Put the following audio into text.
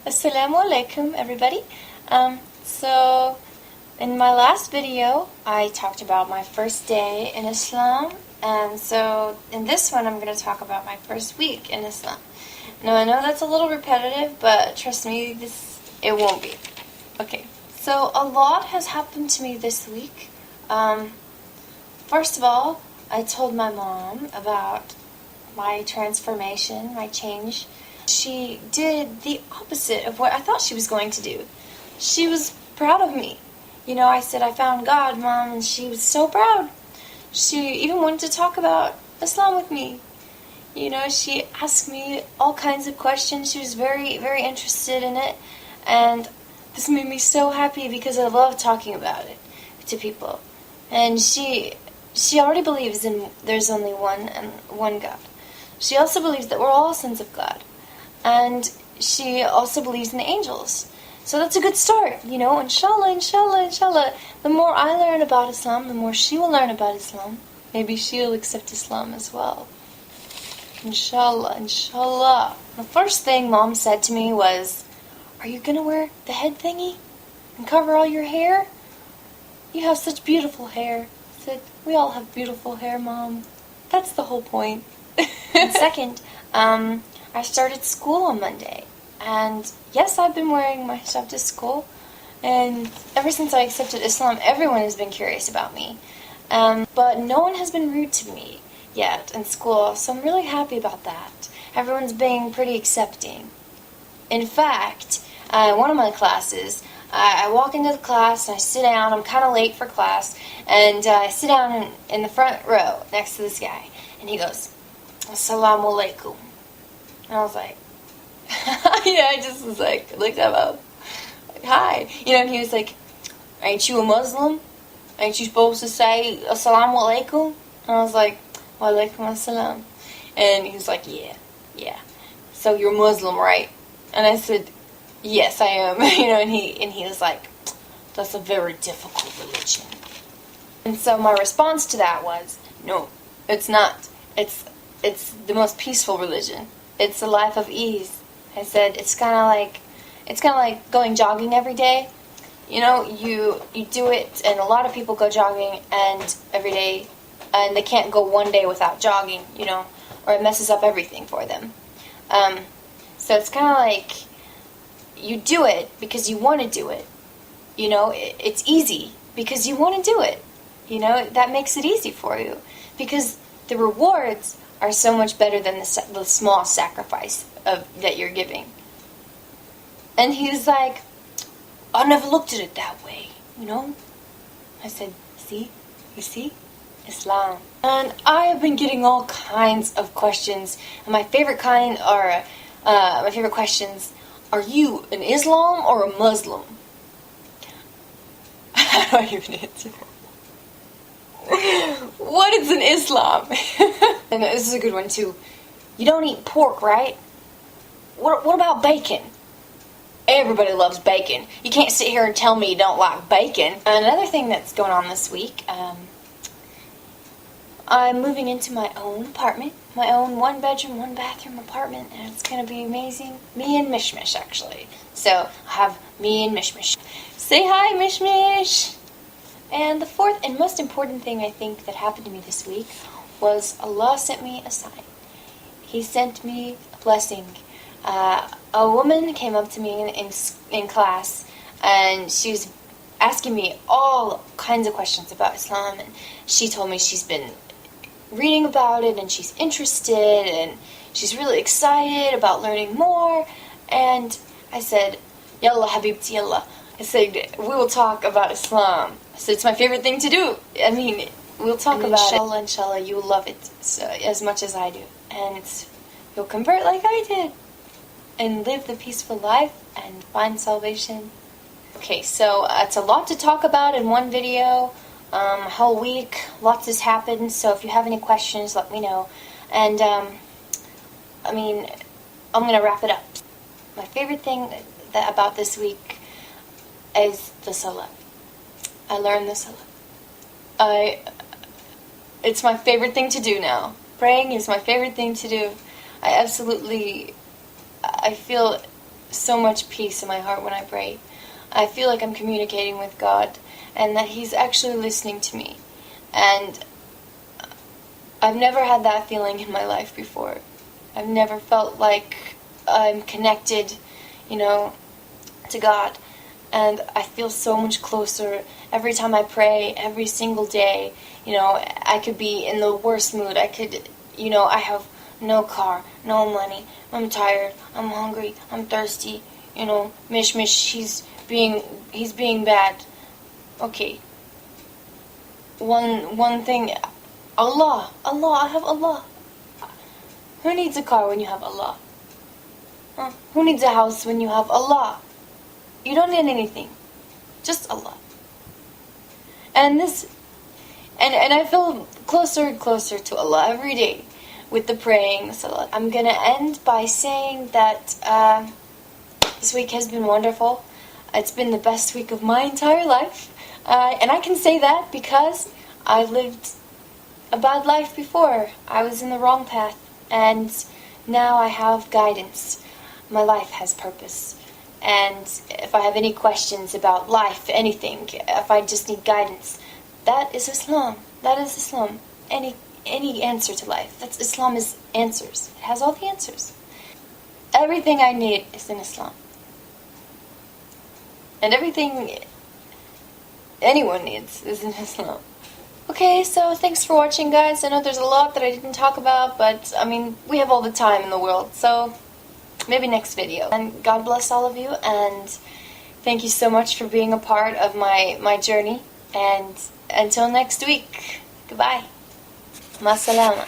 Assalamu alaikum, everybody. So, in my last video, I talked about my first day in Islam, and so in this one, I'm going to talk about my first week in Islam. Now, I know that's a little repetitive, but trust me, it won't be. Okay, so a lot has happened to me this week. First of all, I told my mom about my transformation, my change. She did the opposite of what I thought she was going to do. She was proud of me. You know, I said, I found God, Mom, and she was so proud. She even wanted to talk about Islam with me. You know, she asked me all kinds of questions. She was very, very interested in it. And this made me so happy because I love talking about it to people. And she already believes in there's only one God. She also believes that we're all sons of God. And she also believes in the angels. So that's a good start, you know, inshallah, inshallah, inshallah. The more I learn about Islam, the more she will learn about Islam. Maybe she'll accept Islam as well. Inshallah, inshallah. The first thing Mom said to me was, are you going to wear the head thingy and cover all your hair? You have such beautiful hair. I said, we all have beautiful hair, Mom. That's the whole point. And second, I started school on Monday, and yes, I've been wearing my stuff to school, and ever since I accepted Islam, everyone has been curious about me, but no one has been rude to me yet in school, so I'm really happy about that. Everyone's being pretty accepting. In fact, one of my classes, I walk into the class and I sit down. I'm kind of late for class, and I sit down in the front row next to this guy, and he goes, Assalamu alaikum. And I was like, I just was like, looked up, like, hi. You know, and he was like, ain't you a Muslim? Ain't you supposed to say Assalamu alaikum? And I was like, wa alaikum assalam. And he was like, yeah. So you're Muslim, right? And I said, yes, I am. You know, and he was like, that's a very difficult religion. And so my response to that was, no, it's not. It's the most peaceful religion. It's a life of ease. I said it's kind of like going jogging every day. You know, you do it, and a lot of people go jogging and every day, and they can't go one day without jogging. You know, or it messes up everything for them. So it's kind of like you do it because you want to do it. You know, it's easy because you want to do it. You know, that makes it easy for you because the rewards are so much better than the small sacrifice that you're giving. And he was like, I never looked at it that way, you know? I said, see? You see? Islam. And I have been getting all kinds of questions. And my favorite questions, are you an Islam or a Muslim? How do I even answer? What is an Islam? And this is a good one too. You don't eat pork, right? What about bacon? Everybody loves bacon. You can't sit here and tell me you don't like bacon. Another thing that's going on this week, I'm moving into my own apartment, my own 1-bedroom, 1-bathroom apartment, and it's going to be amazing. Me and Mishmish, actually. So I have me and Mishmish. Say hi, Mishmish! And the fourth and most important thing I think that happened to me this week was Allah sent me a sign. He sent me a blessing. A woman came up to me in class, and she was asking me all kinds of questions about Islam, and she told me she's been reading about it, and she's interested, and she's really excited about learning more. And I said, Yalla habibti yalla. I said, we will talk about Islam. I said, it's my favorite thing to do. I mean, we'll talk about it. Inshallah, you will love it as much as I do. And you'll convert like I did. And live the peaceful life and find salvation. Okay, so it's a lot to talk about in one video. A whole week, lots has happened. So if you have any questions, let me know. And, I'm going to wrap it up. My favorite thing about this week is the salah. I learned the salah. It's my favorite thing to do now. Praying is my favorite thing to do. I feel so much peace in my heart when I pray. I feel like I'm communicating with God and that He's actually listening to me. And I've never had that feeling in my life before. I've never felt like I'm connected, to God. And I feel so much closer every time I pray, every single day. I could be in the worst mood. I could, I have no car, no money. I'm tired. I'm hungry. I'm thirsty. Mish, he's being bad. Okay. One thing, Allah, I have Allah. Who needs a car when you have Allah? Huh? Who needs a house when you have Allah? You don't need anything. Just Allah. And I feel closer and closer to Allah every day with the praying. So I'm going to end by saying that this week has been wonderful. It's been the best week of my entire life. And I can say that because I lived a bad life before. I was in the wrong path. And now I have guidance. My life has purpose. And if I have any questions about life, anything, if I just need guidance, that is Islam. That is Islam. Any answer to life. Islam is answers. It has all the answers. Everything I need is in Islam. And everything anyone needs is in Islam. Okay, so thanks for watching, guys. I know there's a lot that I didn't talk about, but, we have all the time in the world, so maybe next video. And God bless all of you, and thank you so much for being a part of my journey. And until next week, goodbye. Ma salama.